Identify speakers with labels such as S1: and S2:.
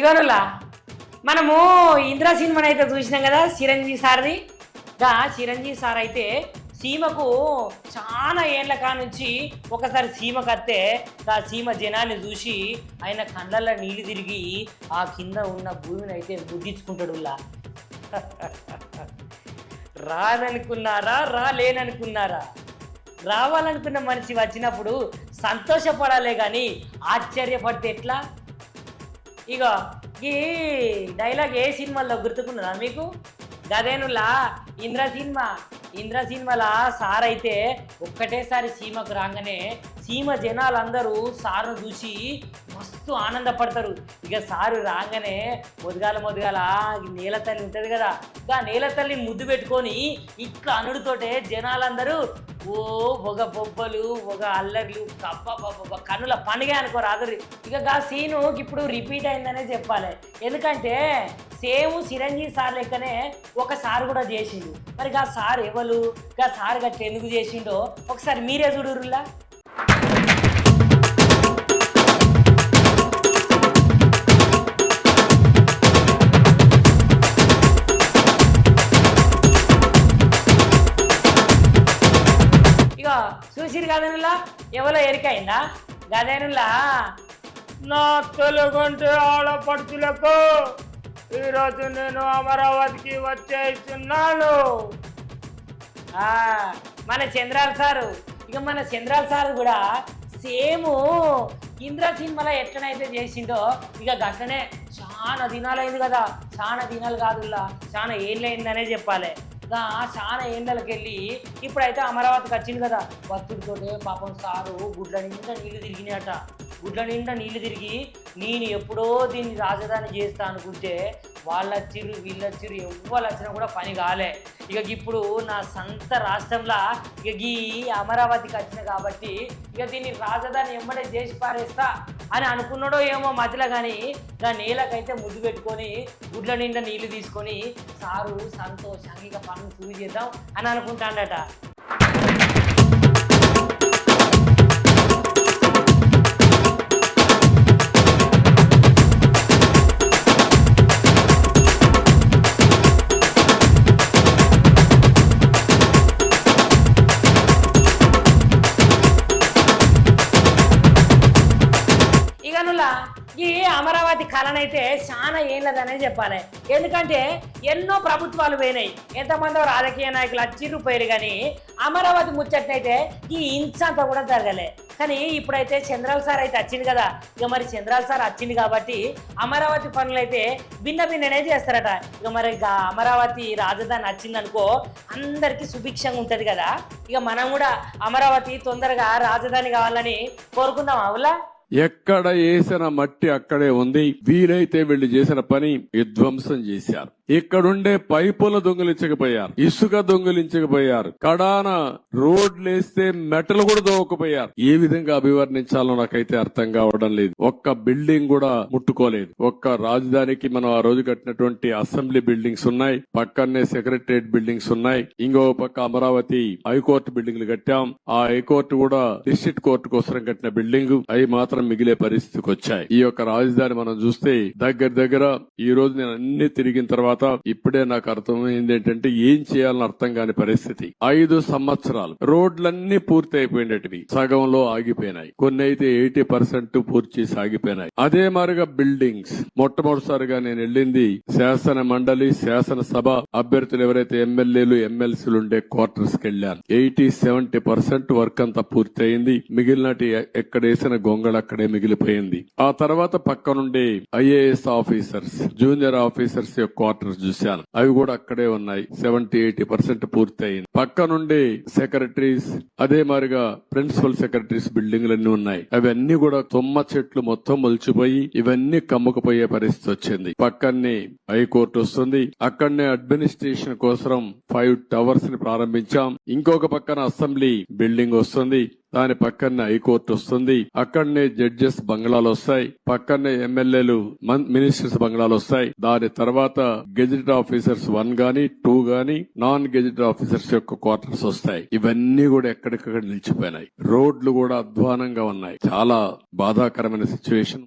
S1: ఇగోనులా మనము ఇంద్ర సినిమాని అయితే చూసినాం కదా చిరంజీవి సార్ది. చిరంజీవి సార్ అయితే సీమకు చాలా ఏళ్ళ కానుంచి ఒకసారి సీమకు వస్తే ఆ సీమ జనాన్ని చూసి ఆయన కళ్ళల్లో నీళ్ళు తిరిగి ఆ కింద ఉన్న భూమిని అయితే ముద్దించుకుంటాడులా. రాననుకున్నారా రాలేననుకున్నారా? రావాలనుకున్న మనిషి వచ్చినప్పుడు సంతోషపడాలే కానీ ఆశ్చర్యపడితే ఎట్లా? ఇక ఈ డైలాగ్ ఏ సినిమాలో గుర్తుకున్నదా మీకు? గదేనులా ఇంద్ర సినిమాల సార్ అయితే ఒక్కటేసారి సీమకు రాగానే సీమ జనాలందరూ సారును చూసి మస్తు ఆనందపడతారు. ఇక సారు రాగానే మొదగాల నేల తల్లి ఉంటుంది కదా, ఆ నేల తల్లిని ముద్దు పెట్టుకొని ఇట్లా అనుడితోటే జనాలందరూ ఓ ఒక బొబ్బలు ఒక అల్లర్లు కబ్బ కన్నుల పండుగ అనుకోరాదు. ఇక గా సీను ఇప్పుడు రిపీట్ అయిందనే చెప్పాలి. ఎందుకంటే సేమ్ చిరంజీవి సార్ లెక్కనే ఒక సార్ కూడా చేసిండు. మరి గా సార్ ఎవరు, గా సార్ గట్ల ఎందుకు చేసిండో ఒకసారి మీరే చూడురులా. చూసిరు గదేనులా ఎవరో ఎరికైందా? గదేనులా నా తెలుగుంటే ఆడపడుచులకు ఈరోజు నేను అమరావతికి వచ్చేస్తున్నాను. మన చంద్రాల సారు. ఇక మన చంద్రాల సారు కూడా సేమ్ ఇంద్ర సినిమాలో ఎట్లనైతే చేసిండో ఇక గట్లనే చాలా దినాలైంది కదా. చాలా దినాలు కాదులా, చాలా ఏళ్ళైందనే చెప్పాలి. చాలా ఏళ్ళకెళ్ళి ఇప్పుడైతే అమరావతికి వచ్చింది కదా. భక్తుడితోటే పాపం సారు గుడ్ల నిండా నీళ్లు తిరిగినాయట. గుడ్ల నిండా నీళ్లు తిరిగి నేను ఎప్పుడో దీన్ని రాజధాని చేస్తా అనుకుంటే వాళ్ళొచ్చిర్రు వీళ్ళొచ్చిర్రు ఎవ్వరు వచ్చినా కూడా పని కాలే. ఇక ఇప్పుడు నా సొంత రాష్ట్రంలో ఇక ఈ అమరావతికి వచ్చిన కాబట్టి ఇక దీన్ని రాజధాని ఎమ్మడే చేసి పారేస్తా అని అనుకున్నాడో ఏమో మధ్యలో. కానీ దాని నేలకైతే ముద్దు పెట్టుకొని గుడ్ల నిండా నీళ్లు తీసుకొని సారు సంతోషంగా ఇక పనులు చూసి చేద్దాం అని అనుకుంటాడట. ఈ అమరావతి కళనైతే చాలా ఏళ్ళదనే చెప్పాలి. ఎందుకంటే ఎన్నో ప్రభుత్వాలు పోయినాయి, ఎంతమందో రాజకీయ నాయకులు వచ్చిర్రు పోయారు, కానీ అమరావతి ముచ్చట్నైతే ఈ ఇంచ్ అంతా కూడా జరగలే. కానీ ఇప్పుడైతే చంద్రాల సార్ అయితే వచ్చింది కదా. ఇక మరి చంద్రాల సార్ వచ్చింది కాబట్టి అమరావతి పనులు అయితే భిన్ననే చేస్తారట. ఇక మరి అమరావతి రాజధాని వచ్చిందనుకో అందరికీ సుభిక్షంగా ఉంటుంది కదా. ఇక మనం కూడా అమరావతి తొందరగా రాజధాని కావాలని కోరుకుందాం. అవులా
S2: ఎక్కడ వేసిన మట్టి అక్కడే ఉంది. వీలైతే వీళ్ళు చేసిన పని విధ్వంసం చేశారు. ఇక్కడుండే పైపులు దొంగిలించకపోయారు, ఇసుక దొంగిలించకపోయారు, కడాన రోడ్లేస్తే మెటలు కూడా దోవకపోయారు. ఏ విధంగా అభివర్ణించాలో నాకైతే అర్థం కావడం లేదు. ఒక్క బిల్డింగ్ కూడా ముట్టుకోలేదు. ఒక్క రాజధానికి మనం ఆ రోజు కట్టినటువంటి అసెంబ్లీ బిల్డింగ్స్ ఉన్నాయి, పక్కనే సెక్రటరియట్ బిల్డింగ్స్ ఉన్నాయి, ఇంకో పక్క అమరావతి హైకోర్టు బిల్డింగ్లు కట్టాం. ఆ హైకోర్టు కూడా డిస్ట్రిక్ట్ కోర్టు కోసం కట్టిన బిల్డింగ్ అవి మాత్రం మిగిలే పరిస్థితికి వచ్చాయి. ఈ యొక్క రాజధాని మనం చూస్తే దగ్గర ఈ రోజు నేను అన్ని తిరిగిన తర్వాత ఇప్పుడే నాకు అర్థమైంది ఏంటంటే ఏం చేయాలని అర్థం కాని పరిస్థితి. 5 సంవత్సరాలు రోడ్లన్నీ పూర్తి అయిపోయినటివి సగంలో ఆగిపోయినాయి, కొన్ని అయితే 80% పూర్తి చేసి ఆగిపోయినాయి. అదే మాదిరిగా బిల్డింగ్స్ మొట్టమొదటిసారిగా నేను వెళ్ళింది శాసన మండలి శాసనసభ అభ్యర్థులు ఎవరైతే ఎమ్మెల్యేలు ఎమ్మెల్సీలు ఉండే క్వార్టర్స్ కి వెళ్ళాను. 80-70% వర్క్ అంతా పూర్తి అయింది. మిగిలినటి ఎక్కడ వేసిన గొంగళ అక్కడే మిగిలిపోయింది. ఆ తర్వాత పక్క నుండి ఐఏఎస్ ఆఫీసర్స్ జూనియర్ ఆఫీసర్స్ యొక్క క్వార్టర్స్ చూశాను, అవి కూడా అక్కడే ఉన్నాయి. 70-80% పూర్తి అయింది. పక్క నుండి సెక్రటరీస్ అదే మాదిరిగా ప్రిన్సిపల్ సెక్రటరీస్ బిల్డింగ్లన్నీ ఉన్నాయి. అవన్నీ కూడా తుమ్మ చెట్లు మొత్తం మొలిచిపోయి ఇవన్నీ కమ్ముకుపోయే పరిస్థితి వచ్చింది. పక్కనే హైకోర్టు వస్తుంది, అక్కడనే అడ్మినిస్ట్రేషన్ కోసం 5 టవర్స్ ని ప్రారంభించాం. ఇంకొక పక్కన అసెంబ్లీ బిల్డింగ్ వస్తుంది, దాని పక్కనే హైకోర్టు వస్తుంది, అక్కడనే జడ్జెస్ బంగ్లాలు వస్తాయి, పక్కనే ఎమ్మెల్యేలు మినిస్టర్స్ బంగ్లాలు వస్తాయి. దాని తర్వాత గెజిటెడ్ ఆఫీసర్స్ 1 గానీ 2 గానీ నాన్ గెజిటెడ్ ఆఫీసర్స్ యొక్క క్వార్టర్స్ వస్తాయి. ఇవన్నీ కూడా ఎక్కడికక్కడ నిలిచిపోయినాయి. రోడ్లు కూడా అధ్వానంగా ఉన్నాయి. చాలా బాధాకరమైన సిచ్యువేషన్.